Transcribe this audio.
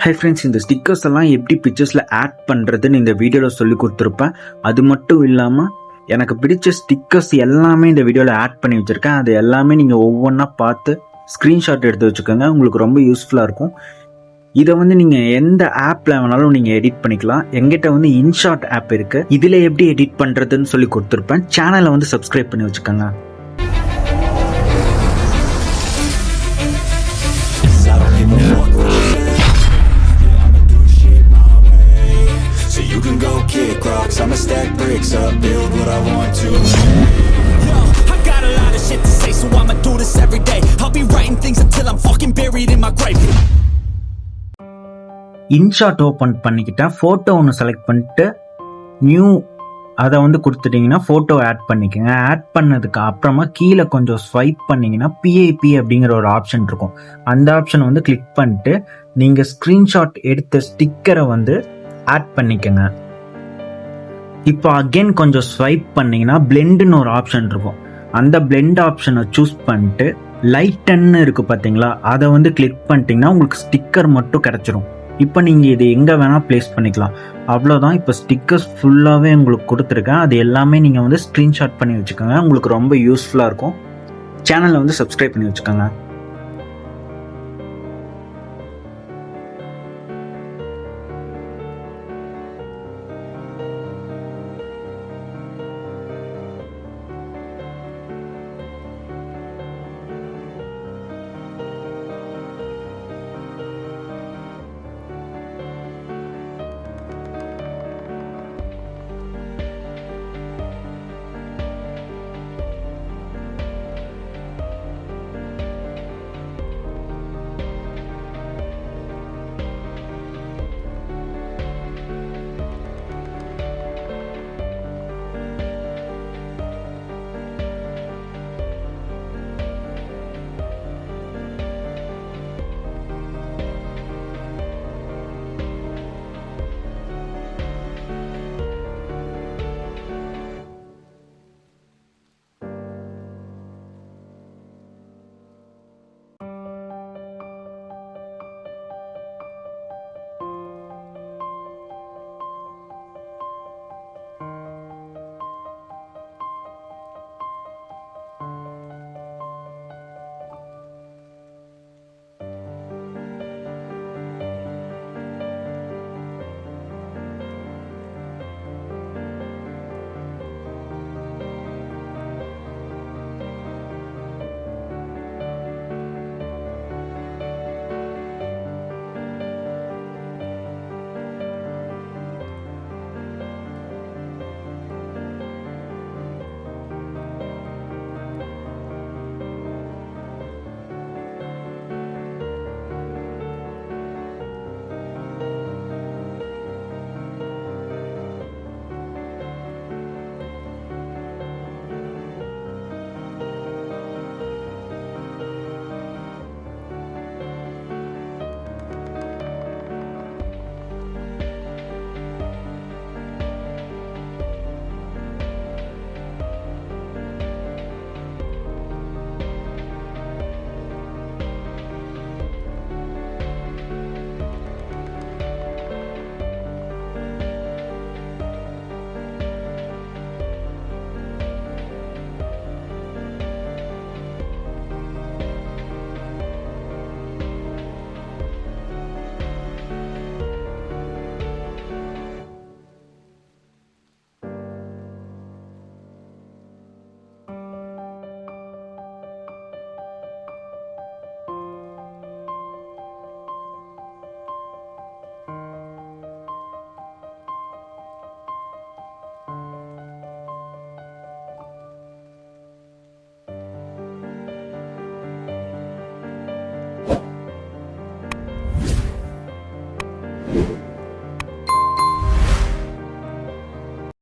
Hi friends, இந்த stickers எல்லாம் எப்படி பிக்சர்ஸில் ஆட் பண்ணுறதுன்னு இந்த வீடியோவில் சொல்லி கொடுத்துருப்பேன். அது மட்டும் இல்லாமல் எனக்கு பிடிச்ச ஸ்டிக்கர்ஸ் எல்லாமே இந்த வீடியோவில் ஆட் பண்ணி வச்சுருக்கேன். அது எல்லாமே நீங்கள் ஒவ்வொன்றா பார்த்து ஸ்க்ரீன்ஷாட் எடுத்து வச்சுக்கோங்க, உங்களுக்கு ரொம்ப யூஸ்ஃபுல்லாக இருக்கும். இதை நீங்கள் எந்த ஆப்பில் வேணாலும் நீங்கள் எடிட் பண்ணிக்கலாம். எங்கிட்ட இன்ஷாட் ஆப் இருக்குது, இதில் எப்படி எடிட் பண்ணுறதுன்னு சொல்லி கொடுத்துருப்பேன். சேனலை சப்ஸ்கிரைப் பண்ணி வச்சுக்கோங்க. Kick rocks, I'ma stack bricks up, build what I want to. Yo, I got a lot of shit to say, so I'ma do this every day. I'll be writing things until I'm fucking buried in my grave. InShot open பண்ணிக்கிட்டேன். Photo ஒன்று select பண்ணிட்டு new அதை கொடுத்துட்டிங்கன்னா photo add பண்ணிக்கோங்க. Add பண்ணதுக்கு அப்புறமா கீழே கொஞ்சம் ஸ்வைப் பண்ணிங்கன்னா பிஐபி அப்படிங்கிற ஒரு ஆப்ஷன் இருக்கும். அந்த ஆப்ஷனை கிளிக் பண்ணிட்டு நீங்கள் ஸ்க்ரீன்ஷாட் எடுத்த ஸ்டிக்கரை ஆட் பண்ணிக்கோங்க. இப்போ அகெயின் கொஞ்சம் ஸ்வைப் பண்ணிங்கன்னா பிளெண்டுன்னு ஒரு ஆப்ஷன் இருக்கும். அந்த பிளெண்ட் ஆப்ஷனை சூஸ் பண்ணிட்டு லைட்டன்னு இருக்குது பார்த்தீங்களா, அதை கிளிக் பண்ணிட்டீங்கன்னா உங்களுக்கு ஸ்டிக்கர் மட்டும் கிடச்சிரும். இப்போ நீங்கள் இது எங்கே வேணால் ப்ளேஸ் பண்ணிக்கலாம். அவ்வளோதான். இப்போ ஸ்டிக்கர்ஸ் ஃபுல்லாகவே உங்களுக்கு கொடுத்துருக்கேன். அது எல்லாமே நீங்கள் ஸ்க்ரீன்ஷாட் பண்ணி வச்சுக்கோங்க, உங்களுக்கு ரொம்ப யூஸ்ஃபுல்லாக இருக்கும். சேனலை சப்ஸ்கிரைப் பண்ணி வச்சுக்கோங்க.